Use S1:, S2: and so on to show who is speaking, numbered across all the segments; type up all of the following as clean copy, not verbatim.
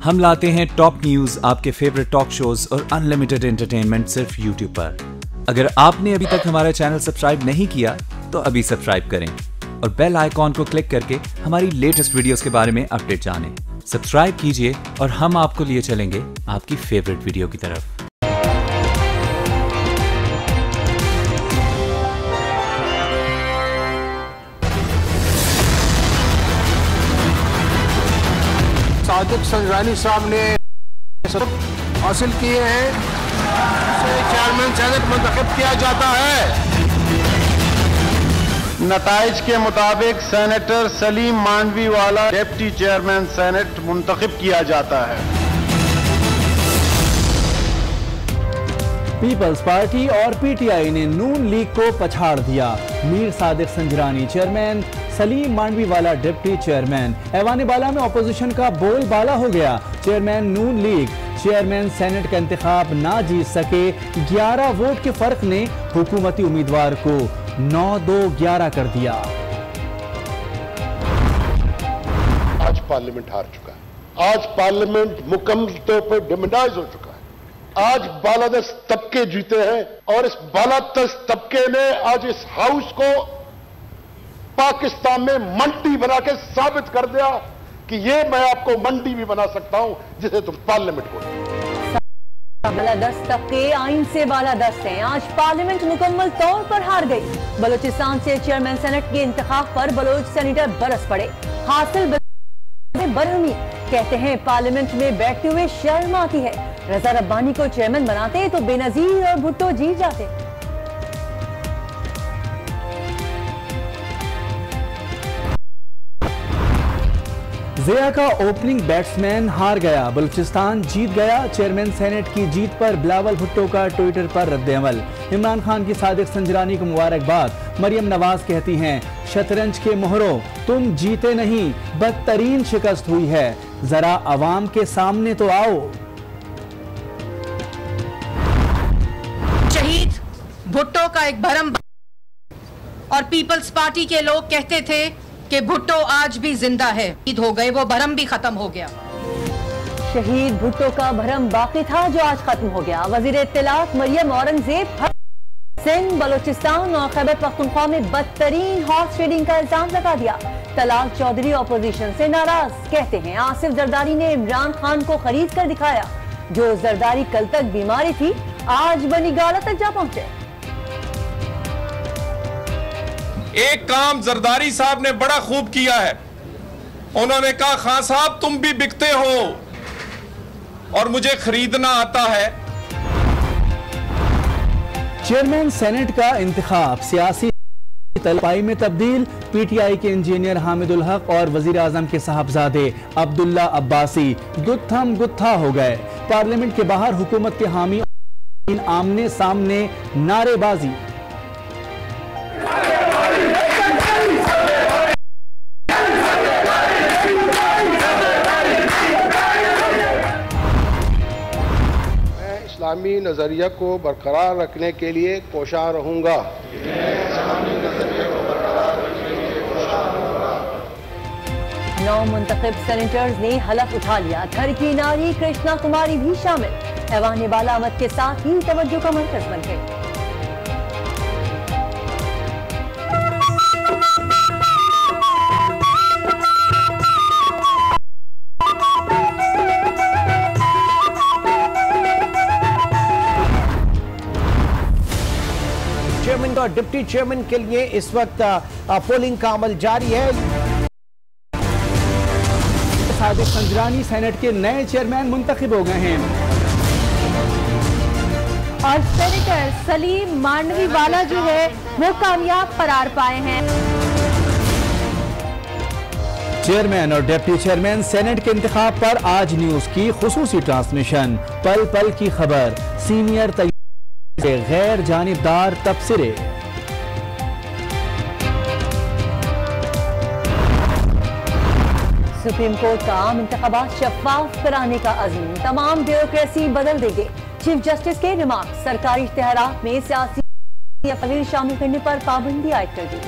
S1: हम लाते हैं top news, आपके फेवरेट टॉक शोज और अनलिमिटेड एंटरटेनमेंट सिर्फ यूट्यूब पर। अगर आपने अभी तक हमारा चैनल सब्सक्राइब नहीं किया तो अभी सब्सक्राइब करें और बेल आइकॉन को क्लिक करके हमारी लेटेस्ट वीडियोस के बारे में अपडेट जानें। सब्सक्राइब कीजिए और हम आपको लिए चलेंगे आपकी फेवरेट वीडियो की तरफ।
S2: सादिक संजरानी साहब ने हासिल किए हैं, चेयरमैन सेनेट मुंतखब किया जाता है।
S3: नताइज के मुताबिक सेनेटर सलीम मांडवी वाला डिप्टी चेयरमैन सेनेट मुंतखब किया जाता है।
S4: पीपल्स पार्टी और पीटीआई ने नून लीग को पछाड़ दिया। मीर सादिक संजरानी चेयरमैन, सलीम मांडवी वाला डिप्टी चेयरमैन। ऐवान बाला में अपोजिशन का बोलबाला हो गया। Chairman Noon league chairman senate का इंतखाब ना जीत सके। 11 वोट के फर्क ने हुकूमती उम्मीदवार को 9-2-11 कर दिया।
S5: आज पार्लियामेंट हार चुका है। आज पार्लियामेंट मुकम्मल तौर पर डिमोनेटाइज हो चुका है। आज बालादस्त तबके जीते हैं और इस बालादस्त तबके ने आज इस हाउस को पाकिस्तान में मंडी बना के साबित कर दिया कि ये मैं आपको मंडी भी बना सकता हूं जिसे तुम पार्लियामेंट बोलो।
S6: बालादस्त तबके आइन से बालादस्त हैं। आज पार्लियामेंट मुकम्मल तौर पर हार गई। बलूचिस्तान से चेयरमैन सेनेट के इंतखाब पर बलोच सेनेटर बरस पड़े। हासिल बरहमी कहते हैं पार्लियामेंट में बैठते हुए शर्म आती है। रजा रब्बानी को चेयरमैन बनाते तो बेनजीर और भुट्टो जीत जाते।
S4: ज़िया का ओपनिंग बैट्समैन हार गया, बलूचिस्तान जीत गया। चेयरमैन सेनेट की जीत पर बिलावल भुट्टो का ट्विटर पर रद्द-ए-अमल। इमरान खान की सादिक संजरानी को मुबारकबाद। मरियम नवाज कहती हैं शतरंज के मोहरों तुम जीते नहीं, बदतरीन शिकस्त हुई है, जरा अवाम के सामने तो आओ।
S7: शहीद भुट्टो का एक भरम और पीपल्स पार्टी के लोग कहते थे कि भुट्टो आज भी जिंदा है। ईद हो गए, वो भरम भी खत्म हो गया।
S6: शहीद भुट्टो का भरम बाकी था जो आज खत्म हो गया। वजीर इत्तलात मरियम औरंगजेब सिंध, बलूचिस्तान और खैबर पख्तूनख्वा में बदतरीन हॉर्स ट्रेडिंग का इल्जाम लगा दिया। तलाल चौधरी ऑपोजिशन से नाराज, कहते हैं आसिफ जरदारी ने इमरान खान को खरीद कर दिखाया। जो जरदारी कल तक बीमारी थी आज बनी गाला तक जा पहुंचे।
S8: एक काम जरदारी साहब ने बड़ा खूब किया है। उन्होंने कहा खान साहब तुम भी बिकते हो और मुझे खरीदना आता है।
S4: चेयरमैन सेनेट का इंतखाब सियासी तलपाई में तब्दील। पीटीआई के इंजीनियर हामिदुल हक और वजीर आजम के साहबजादे अब्दुल्ला अब्बासी गुत्थम गुत्था हो गए। पार्लियामेंट के बाहर हुकूमत के हामी आमने सामने नारेबाजी।
S5: इस्लामी नजरिया को बरकरार रखने के लिए कोशा रहूंगा।
S6: 9 मुंतखब सेनेटर्स ने हलफ उठा लिया। घर की नारी कृष्णा कुमारी भी शामिल। ऐवान बालामत के साथ ही तवज्जो का मरकज बन गए।
S2: चेयरमैन और डिप्टी चेयरमैन के लिए इस वक्त पोलिंग का अमल जारी है।
S4: सादिक संजरानी सेनेट के नए चेयरमैन मुंतखब हो गए हैं
S6: और सेनेटर सलीम मांडवी वाला जो है वो कामयाब करार पाए हैं।
S4: चेयरमैन और डिप्टी चेयरमैन सेनेट के इंतखाब पर आज न्यूज की खुसूसी ट्रांसमिशन। पल पल की खबर, सीनियर से गैर जानिबदार तबसरे।
S6: सुप्रीम कोर्ट का आम इंतखाबात शफाफ कराने का अज़्म, तमाम ब्यूरोक्रेसी बदल देंगे। चीफ जस्टिस के रिमार्क, सरकारी इश्तेहारात में सियासी अक़लील शामिल करने पर पाबंदी आयद कर दी।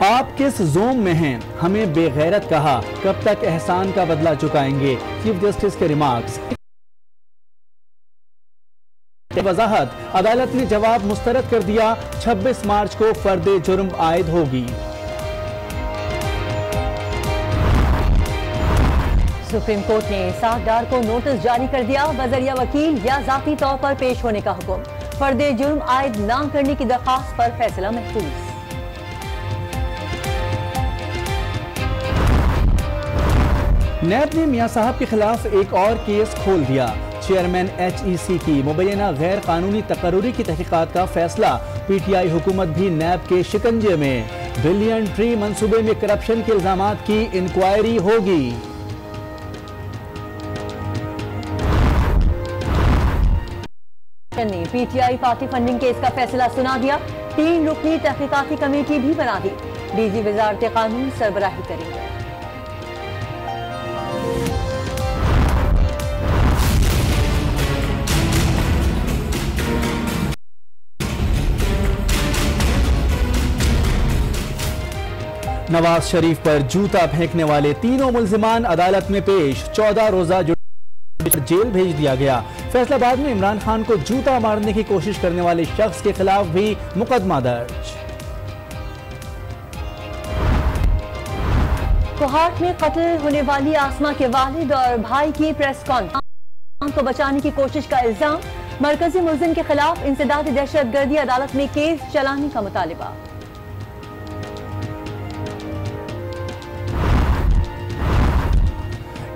S4: आप किस जोम में हैं? हमें बेगैरत कहा, कब तक एहसान का बदला चुकाएंगे? चीफ जस्टिस के रिमार्क्स। वजाहत, अदालत ने जवाब मुस्तरद कर दिया, 26 मार्च को फर्द जुर्म आयद होगी।
S6: सुप्रीम कोर्ट ने साहडार को नोटिस जारी कर दिया, बजरिया वकील या जाती तौर पर पेश होने का हुक्म। फर्द जुर्म आयद न करने की दरखास्त पर फैसला महफूज। नैब ने मियां साहब के खिलाफ एक और केस खोल दिया। चेयरमैन HEC की मुबैना गैर कानूनी तकर्रुरी की तहकीकात का फैसला। PTI हुकूमत भी नैब के शिकंजे में। बिलियन ट्री मंसूबे में करप्शन के इल्जामात की इंक्वायरी होगी। ने PTI पार्टी फंडिंग केस का फैसला सुना दिया। 3 रुकनी तहकीकाती कमेटी भी बना दी। DG वजारत कानून सरबराही करेंगे। नवाज शरीफ पर जूता फेंकने वाले तीनों मुल्जिमान अदालत में पेश। 14 रोजा जेल भेज दिया गया। फैसलाबाद में इमरान खान को जूता मारने की कोशिश करने वाले शख्स के खिलाफ भी मुकदमा दर्ज। कोहाट में कत्ल होने वाली आसमा के वालिद और भाई की प्रेस कॉन्फ्रेंस को बचाने की कोशिश का इल्जाम। मरकजी मुल्जिम के खिलाफ इंसदाद दहशतगर्दी अदालत में केस चलाने का मुतालिबा।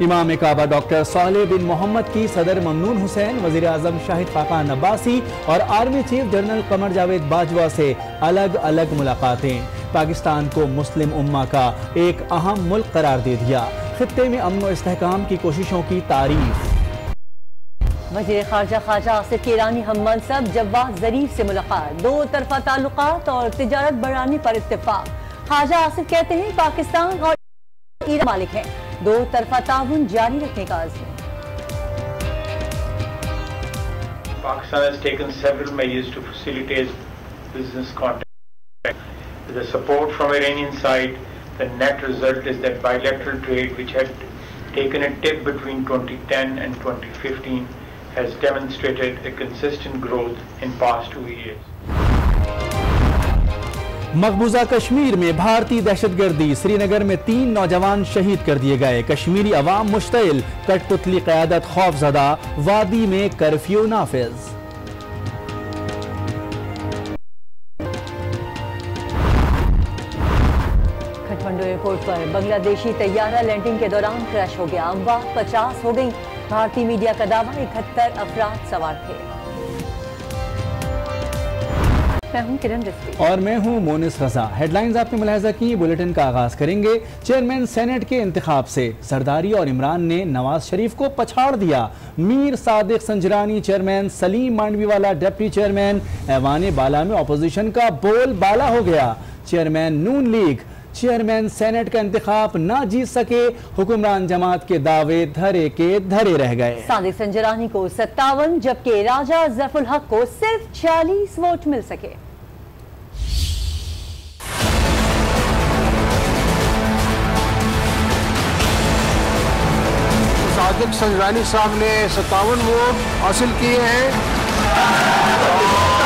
S6: इमाम काबा डॉक्टर सालेह बिन मोहम्मद की सदर ममनून हुसैन, वजीर आजम शाहिद खाकान अब्बासी और army chief general Qamar Javed Bajwa से अलग अलग मुलाकातें। पाकिस्तान को मुस्लिम उम्मा का एक अहम मुल्क करार दे दिया। खित्ते में अमन और इस्तेहकाम की कोशिशों की तारीफ। वजीर खारजा ख्वाजा आसिफ की ईरानी हम मनसब जवाद जरीफ से मुलाकात। 2 तरफा ताल्लुकात और तिजारत बढ़ाने पर इत्तेफाक। ख्वाजा आसिफ कहते हैं पाकिस्तान और ईरान मालिक हैं, 2 तरफा ताउन जारी रखने का अज़्म।
S9: Pakistan has taken several measures to facilitate business contact. With the support from Iranian side, the net result is that bilateral trade, which had taken a dip between 2010 and 2015, has demonstrated a consistent growth in past 2 years.
S4: मकबूजा Kashmir में भारतीय दहशतगर्दी। श्रीनगर में 3 नौजवान शहीद कर दिए गए। कश्मीरी अवाम मुश्तइल, कठपुतली क़यादत खौफजदा। वादी में कर्फ्यू नाफिज। खटमंडू एयरपोर्ट पर बांग्लादेशी तैयारा लैंडिंग के दौरान क्रैश हो गया। अमवात 50 हो गई। भारतीय मीडिया का दावा 71 अफराद सवार थे। मैं हूं किरण रिजवी और मैं हूं मोनिस रजा। हेडलाइंस आपने मुलाहिजा की। बुलेटिन का आगाज करेंगे चेयरमैन सेनेट के इंतखाब से। सरदारी और इमरान ने नवाज शरीफ को पछाड़ दिया। Mir Sadiq Sanjrani chairman, Saleem Mandviwala deputy chairman. ऐवान बाला में अपोजिशन का बोलबाला हो गया। Chairman Noon league, chairman senate का इंतखाब ना जीत सके। हुक्मरान जमात के दावे धरे के धरे रह गए।
S6: सादिक संजरानी को 57 जबकि राजा जफरुल हक को सिर्फ 46 वोट मिल सके।
S2: सादिक संजरानी साहब ने 57 वोट हासिल किए हैं।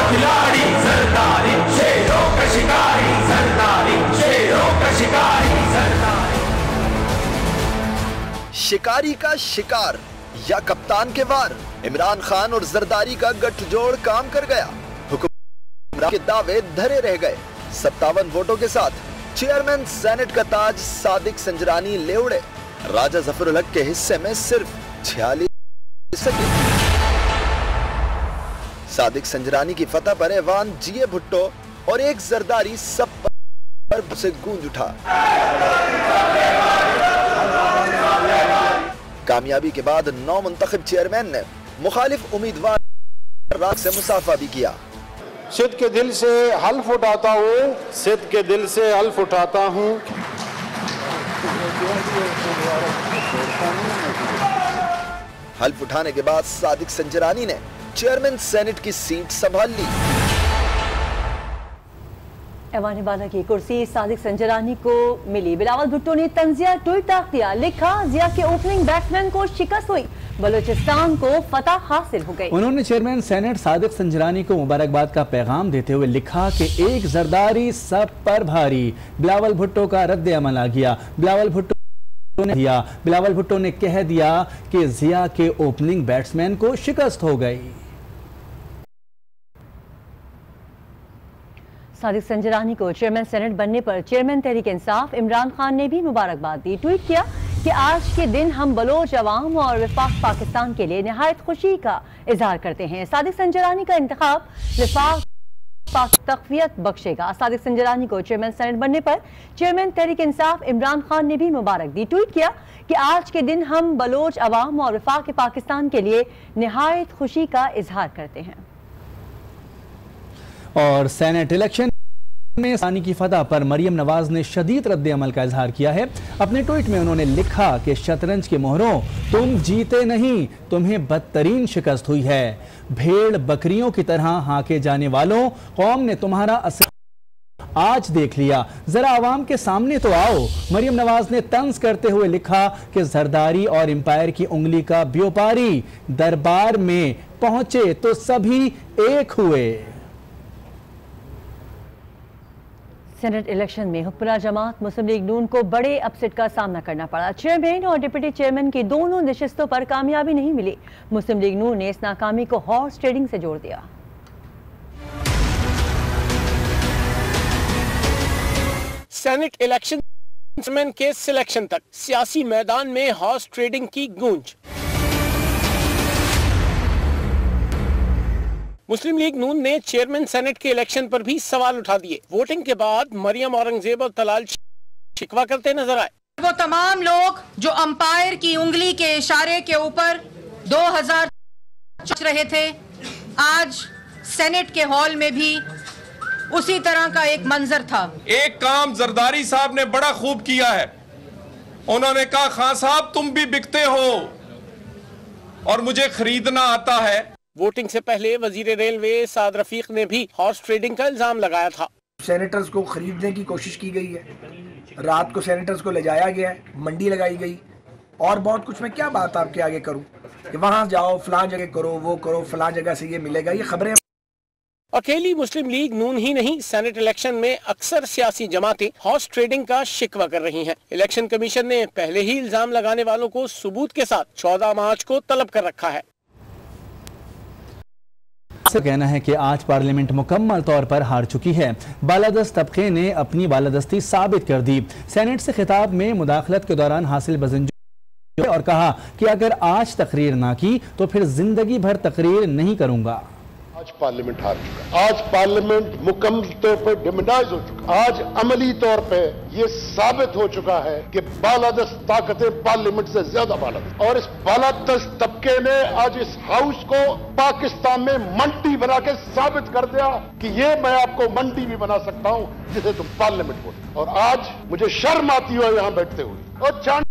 S2: खिलाड़ी सरदारी, शेरों का शिकारी सरदारी, शेरों का शिकारी सरदारी।
S10: शिकारी का शिकार या कप्तान के वार, इमरान खान और जरदारी का गठजोड़ काम कर गया। हुक्मरान के दावे धरे रह गए। 57 वोटों के साथ चेयरमैन सेनेट का ताज सादिक संजरानी ले उड़े। राजा जफरुल हक के हिस्से में सिर्फ 46। सादिक संजरानी की फतह पर ऐवान जीए भुट्टो और एक जरदारी सब पर से गूंज उठा। कामयाबी के बाद 9 मुंतखब चेयरमैन ने मुखालिफ उम्मीदवार रात से मुसाफा भी किया।
S3: सिद्ध के दिल से हल्फ उठाता हूँ, सिद्ध के दिल से हल्फ उठाता हूँ।
S10: हल्फ उठाने के बाद सादिक संजरानी ने चेयरमैन सेनेट की सीट संभाल ली।
S6: ऐवान बाला की कुर्सी सादिक संजरानी को मिली। बिलावल भुट्टो ने तंजिया ट्वीट ताक दिया, लिखा जिया के ओपनिंग बैट्समैन को शिकस्त हुई, बलूचिस्तान को फतह हासिल हो गई।
S4: उन्होंने चेयरमैन सेनेट सादिक संजरानी को मुबारकबाद का पैगाम देते हुए लिखा कि एक जरदारी सब पर भारी, बिलावल भुट्टो का रद्द अमल आ गया। बिलावल भुट्टो ने कह दिया कि जिया के ओपनिंग बैट्समैन को शिकस्त हो गई।
S6: सादिक संजरानी को चेयरमैन सेनेट बनने पर चेयरमैन तहरीक इंसाफ इमरान खान ने भी मुबारकबाद दी। ट्वीट किया कि आज के दिन हम बलोच अवाम और वफाक पाकिस्तान के लिए निहायत खुशी का इजहार करते हैं। सादिक संजरानी का इंतखाब वफाक तक़वियत बख्शेगा। सादिक संजरानी को चेयरमैन सेनेट बनने पर चेयरमैन तहरीक इंसाफ इमरान खान ने भी मुबारक दी। ट्वीट किया कि आज के दिन हम बलोच अवाम और वफाक पाकिस्तान के लिए निहायत खुशी का इजहार करते हैं।
S4: और सेनेट इलेक्शन में सानी की फतह पर मरियम नवाज ने शदीद रद्द अमल का इजहार किया है। अपने ट्वीट में उन्होंने लिखा कि शतरंज के मोहरों, तुम जीते नहीं, तुम्हें बदतरीन शिकस्त हुई है। भेड़ बकरियों की तरह हाके जाने वालों, कौम ने तुम्हारा असर आज देख लिया, जरा आवाम के सामने तो आओ। मरियम नवाज ने तंज करते हुए लिखा कि जरदारी और एम्पायर की उंगली का व्यापारी दरबार में पहुंचे तो सभी एक हुए।
S6: सेनेट इलेक्शन में हुक्मरान जमात मुस्लिम लीग नून को बड़े अपसेट का सामना करना पड़ा। चेयरमैन और डिप्टी चेयरमैन की दोनों नशिस्तों पर कामयाबी नहीं मिली। मुस्लिम लीग नून ने इस नाकामी को हॉर्स ट्रेडिंग से जोड़ दिया।
S11: सेनेट इलेक्शन के सिलेक्शन तक सियासी मैदान में हॉर्स ट्रेडिंग की गूंज। मुस्लिम लीग नून ने चेयरमैन सेनेट के इलेक्शन पर भी सवाल उठा दिए। वोटिंग के बाद मरियम औरंगजेब और तलाल शिकवा करते नजर आए।
S7: वो तमाम लोग जो अंपायर की उंगली के इशारे के ऊपर 2000 रहे थे, आज सेनेट के हॉल में भी उसी तरह का एक मंजर था।
S8: एक काम जरदारी साहब ने बड़ा खूब किया है। उन्होंने कहा, खान साहब तुम भी बिकते हो और मुझे खरीदना आता है।
S11: वोटिंग से पहले वजीर रेलवे साद रफीक ने भी हॉर्स ट्रेडिंग का इल्जाम लगाया था।
S12: सेनेटर्स को खरीदने की कोशिश की गई है, रात को सेनेटर्स को ले जाया गया है, मंडी लगाई गई और बहुत कुछ। मैं क्या बात आपके आगे करूं कि वहां जाओ, फलां जगह करो, वो करो, फलां जगह से ये मिलेगा, ये खबरें।
S11: अकेली मुस्लिम लीग नून ही नहीं, सेनेट इलेक्शन में अक्सर सियासी जमातें हॉर्स ट्रेडिंग का शिकवा कर रही हैं। इलेक्शन कमीशन ने पहले ही इल्जाम लगाने वालों को सबूत के साथ 14 मार्च को तलब कर रखा है।
S4: कहना है कि आज पार्लियामेंट मुकम्मल तौर पर हार चुकी है। बालादस्त तबके ने अपनी बालादस्ती साबित कर दी। सेनेट से खिताब में मुदाखलत के दौरान हासिल बजंजो और कहा कि अगर आज तकरीर ना की तो फिर जिंदगी भर तकरीर नहीं करूंगा।
S5: आज पार्लियामेंट हार चुका है। आज पार्लियामेंट मुकम्मल तौर पर डिमोनेटाइज हो चुका है। आज अमली तौर पे ये साबित हो चुका है कि बालादस्त ताकतें पार्लियामेंट से ज्यादा बालादस्त, और इस बालादस्त तबके ने आज इस हाउस को पाकिस्तान में मंडी बना के साबित कर दिया कि ये मैं आपको मंडी भी बना सकता हूं जिसे तुम पार्लियामेंट बोलते। और आज मुझे शर्म आती हो यहां बैठते हुए। और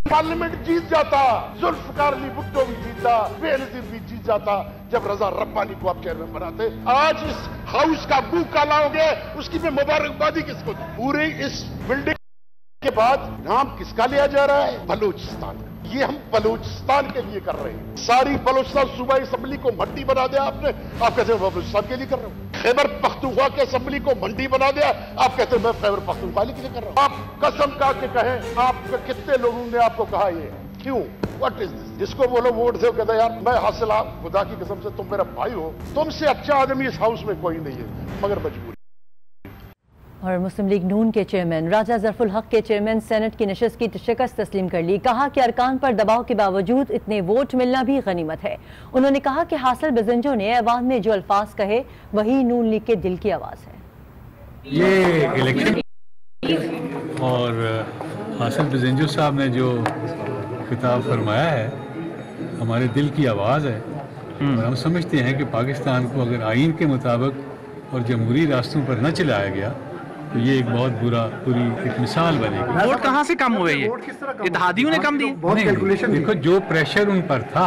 S5: पार्लियामेंट जीत जाता, जुल्फकार अली भुट्टो भी जीतता, बेनजीर भी जीत जाता जब रजा रब्बानी को आप चेयरमैन बनाते। आज इस हाउस का मुंह काला हो गया, उसकी मैं मुबारकबादी किसको दूं? पूरे इस बिल्डिंग के बाद नाम किसका लिया जा रहा है? बलूचिस्तान। ये हम बलूचिस्तान के लिए कर रहे हैं। सारी बलूचिस्तान सूबाई असेंबली को मंडी बना दिया आपने। आप कहते हैं बलूचिस्तान के लिए कर रहे हो। खैबर पख्तूनख्वा की असेंबली को मंडी बना दिया, आप कहते हैं मैं खैबर पख्तूनख्वा के लिए कर रहा हूं। आप कसम खा के कहें, आपके कितने लोगों ने आपको कहा ये? क्यों? What is this? जिसको बोलो वोट दे, कहते यार मैं हासिल, आप खुदा की कसम से तुम मेरा भाई हो, तुमसे अच्छा आदमी इस हाउस में कोई नहीं है, मगर मजबूरी।
S6: और मुस्लिम लीग नून के चेयरमैन राजा ज़रफुल हक के चेयरमैन सेनेट की नशिस्त की शिकस्त तस्लीम कर ली। कहा कि अरकान पर दबाव के बावजूद इतने वोट मिलना भी गनीमत है। उन्होंने कहा कि हासिल बजंजों ने ऐवान में जो अल्फाज कहे वही नून लीग के दिल की आवाज़ है।
S13: ये इलेक्शन और हासिल बजंजो साहब ने जो खिताब फरमाया है हमारे दिल की आवाज़ है। और हम समझते हैं कि पाकिस्तान को अगर आइन के मुताबिक और जमहूरी रास्तों पर न चलाया गया तो ये एक बहुत पूरी एक मिसाल बनेगी।
S14: वोट कहाँ से कम हुए? ये इत्तेहादियों ने कम दिए।
S13: देखो, जो प्रेशर उन पर था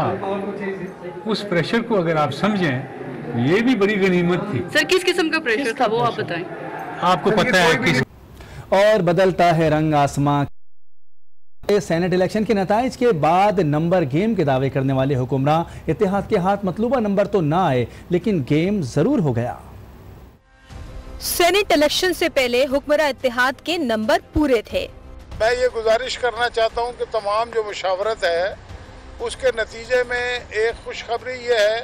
S13: उस प्रेशर को अगर आप समझें, ये भी बड़ी गनीमत थी।
S15: सर, किस किस्म का प्रेशर था वो आप बताएं?
S13: आपको पता है कि
S4: और बदलता है रंग आसमां। सेनेट इलेक्शन के नताइज के बाद नंबर गेम के दावे करने वाले हुक्मरान इत्तेहाद के हाथ मतलूबा नंबर तो ना आए, लेकिन गेम जरूर हो गया।
S15: सेनेट इलेक्शन से पहले हुक्मरान इत्तेहाद के नंबर पूरे थे।
S5: मैं ये गुजारिश करना चाहता हूँ कि तमाम जो मुशावरत है उसके नतीजे में एक खुशखबरी ये है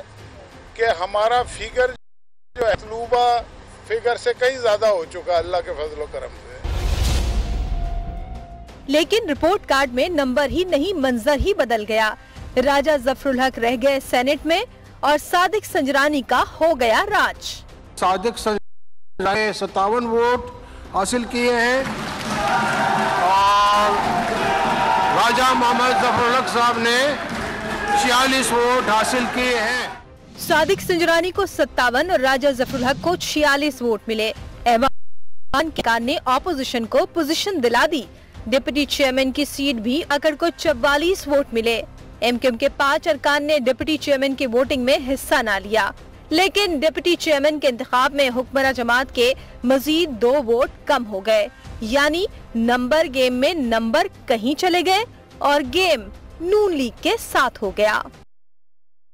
S5: कि हमारा फिगर जो मतलूबा फिगर से कहीं ज्यादा हो चुका है, अल्लाह के फजल करम से।
S15: लेकिन रिपोर्ट कार्ड में नंबर ही नहीं, मंजर ही बदल गया। राजा जफरुल हक रह गए सेनेट में और सादिक संजरानी का हो गया राज।
S16: सादिक संजरानी ने 57 वोट हासिल किए हैं और राजा मोहम्मद जफरुल हक साहब ने 46 वोट हासिल किए हैं।
S15: सादिक संजरानी को 57 और राजा जफरुल हक को 46 वोट मिले। ऐवान खान ने ऑपोजिशन को पोजीशन दिला दी। डिप्टी चेयरमैन की सीट भी अकड़ को 44 वोट मिले। एमक्यूएम के 5 अरकान ने डिप्टी चेयरमैन की वोटिंग में हिस्सा ना लिया, लेकिन डिप्टी चेयरमैन के इंतखाब में हुक्मरान जमात के मजीद 2 वोट कम हो गए, यानी नंबर गेम में नंबर कहीं चले गए और गेम नून लीग के साथ हो गया।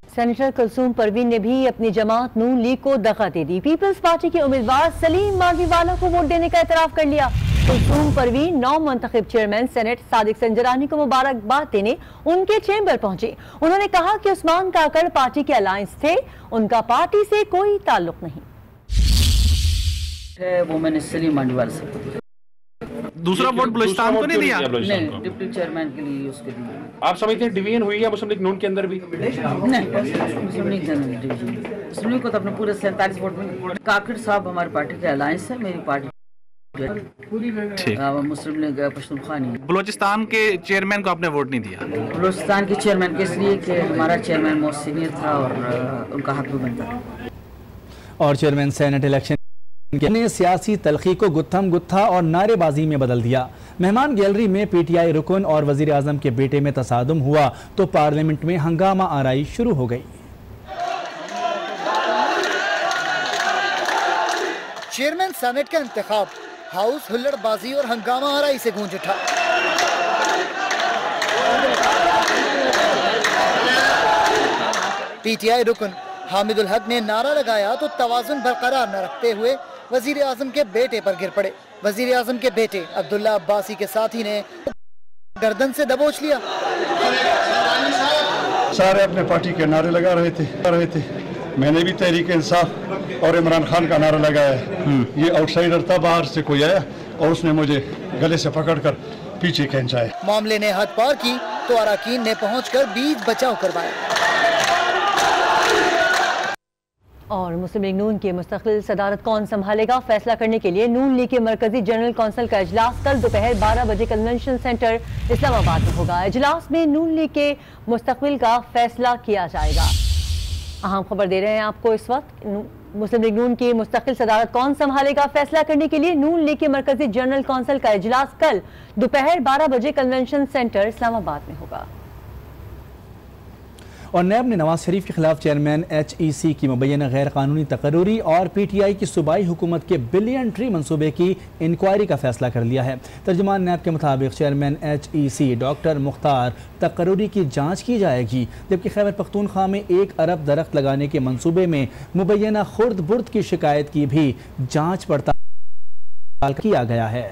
S6: सेनेटर कुलसूम परवीन ने भी अपनी जमात नून लीग को दगा दे दी। पीपल्स पार्टी के उम्मीदवार सलीम मांडवीवाला को वोट देने का एतराफ कर लिया। कुलसूम परवीन नौ मुंतखब चेयरमैन सेनेट सादिक संजरानी को मुबारकबाद देने उनके चेंबर पहुंचे। उन्होंने कहा कि उस्मान काकड़ पार्टी के अलायंस थे, उनका पार्टी से कोई ताल्लुक नहीं
S17: है। वो मैंने सलीम मांडवीवाला से
S14: दूसरा वोट बलूचिस्तान को नहीं दिया,
S17: नहीं डिप्टी चेयरमैन के लिए उसके दिए।
S14: आप समझते हैं डिवीजन हुई है मुस्लिम लीग नून के अंदर भी?
S17: नहीं, मुस्लिम लीग डिवीजन, मुस्लिम लीग को तो अपने पूरे 47 वोट में। काकड़ साहब हमारी पार्टी के अलायंस है, मेरी पार्टी मुस्लिम लीग पश्तूनख्वा नहीं।
S14: बलूचिस्तान के चेयरमैन को आपने वोट नहीं दिया?
S17: बलूचिस्तान के चेयरमैन के इसलिए कि हमारा चेयरमैन बहुत सीनियर था और उनका हक भी बनता था।
S4: और चेयरमैन सेनेट इलेक्शन ने सियासी तलखी को गुत्थम गुत्था और नारेबाजी में बदल दिया। मेहमान गैलरी में पीटीआई रुकन और वजीर आजम के बेटे में तसादुम हुआ तो पार्लियामेंट में हंगामा आराई शुरू हो गई।
S18: चेयरमैन सेनेट का इंतखाब हाउस हुल्लड़बाजी और हंगामा आराई से गूंज उठा। पीटीआई रुकन हामिदुल हक ने नारा लगाया तो तवाजुन बरकरार न रखते हुए वजीर आजम के बेटे पर गिर पड़े। वजीर आजम के बेटे अब्दुल्ला अब्बासी के साथी ने गर्दन से दबोच लिया।
S5: सारे अपने पार्टी के नारे लगा रहे थे। मैंने भी तहरीक इंसाफ और इमरान खान का नारा लगाया है। ये आउटसाइडर था, बाहर से कोई आया और उसने मुझे गले से पकड़कर पीछे खींचाया।
S18: मामले ने हद पार की तो अरकान ने पहुंचकर 20 बचाव करवाया।
S6: और मुस्लिम लीग नून की मुस्तकिल सदारत कौन संभालेगा, फैसला करने के लिए नून लीग के मरकजी जनरल कौंसिल का इजलास कल दोपहर 12 बजे कन्वेंशन सेंटर इस्लामाबाद में होगा। इजलास में नून लीग के मुस्तकबिल का फैसला किया जाएगा। अहम खबर दे रहे हैं आपको इस वक्त। मुस्लिम लीग नून की मुस्तकिल सदारत कौन संभालेगा, फैसला करने के लिए नून लीग के मरकजी जनरल कौंसिल का इजलास कल दोपहर 12 बजे कन्वेंशन सेंटर इस्लामाबाद में होगा।
S4: और नैब ने नवाज शरीफ के खिलाफ चेयरमैन HEC की मुबैना गैर कानूनी तकर्रुरी और PTI की सूबाई हुकूमत के बिलियन ट्री मनसूबे की इंक्वायरी का फैसला कर लिया है। तर्जुमान नैब के मुताबिक चेयरमैन HEC डॉक्टर मुख्तार तकर्रुरी की जांच की जाएगी, जबकि खैबर पख्तूनख्वा में 1 अरब दरख्त लगाने के मनसूबे में मुबैना खुर्द बुर्द की शिकायत की भी जाँच पड़ताल किया गया है।